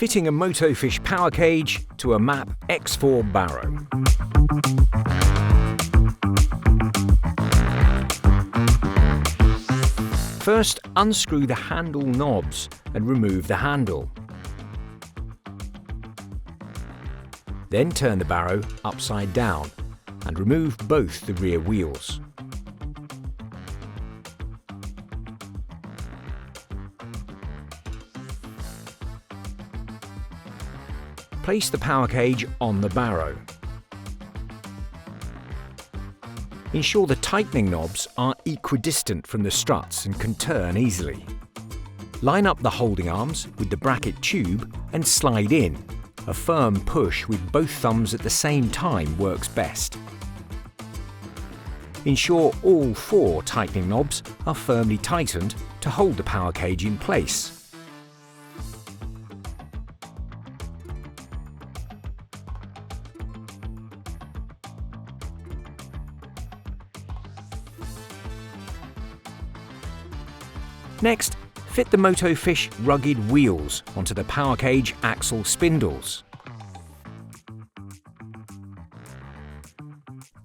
Fitting a Motofish PowaCage to a MAP X4 barrow. First, unscrew the handle knobs and remove the handle. Then turn the barrow upside down and remove both the rear wheels. Place the PowaCage on the barrow. Ensure the tightening knobs are equidistant from the struts and can turn easily. Line up the holding arms with the bracket tube and slide in. A firm push with both thumbs at the same time works best. Ensure all 4 tightening knobs are firmly tightened to hold the PowaCage in place. Next, fit the Motofish rugged wheels onto the PowaCage axle spindles.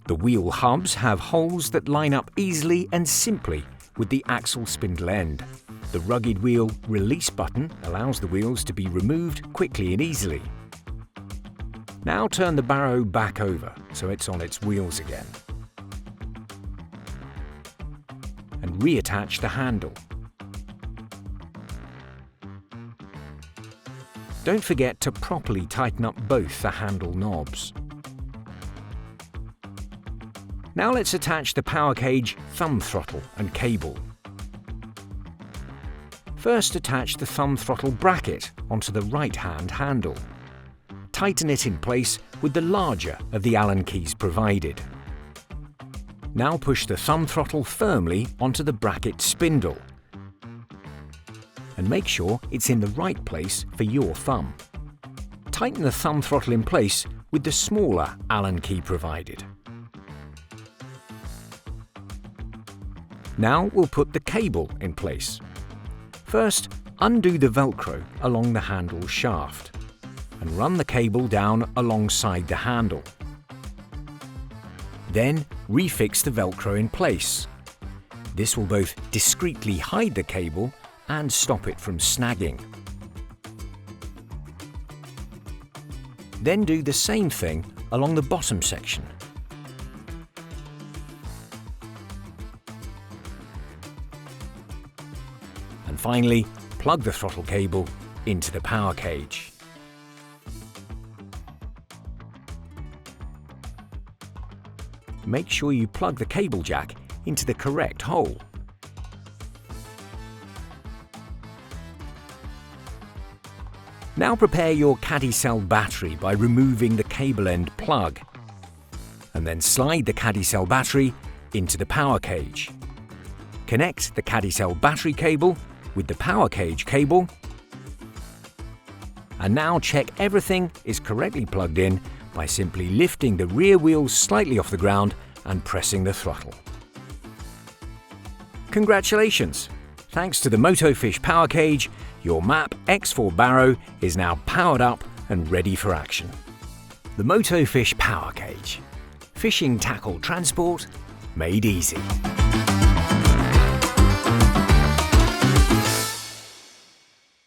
The wheel hubs have holes that line up easily and simply with the axle spindle end. The rugged wheel release button allows the wheels to be removed quickly and easily. Now turn the barrow back over so it's on its wheels again. And reattach the handle. Don't forget to properly tighten up both the handle knobs. Now let's attach the PowaCage thumb throttle and cable. First, attach the thumb throttle bracket onto the right-hand handle. Tighten it in place with the larger of the Allen keys provided. Now push the thumb throttle firmly onto the bracket spindle and make sure it's in the right place for your thumb. Tighten the thumb throttle in place with the smaller Allen key provided. Now we'll put the cable in place. First, undo the Velcro along the handle shaft and run the cable down alongside the handle. Then refix the Velcro in place. This will both discreetly hide the cable and stop it from snagging. Then do the same thing along the bottom section. And finally, plug the throttle cable into the PowaCage. Make sure you plug the cable jack into the correct hole. Now prepare your caddy cell battery by removing the cable end plug, and then slide the caddy cell battery into the PowaCage. Connect the caddy cell battery cable with the PowaCage cable, and now check everything is correctly plugged in by simply lifting the rear wheels slightly off the ground and pressing the throttle. Congratulations! Thanks to the Motofish PowaCage, your MAP X4 barrow is now powered up and ready for action. The Motofish PowaCage. Fishing tackle transport made easy.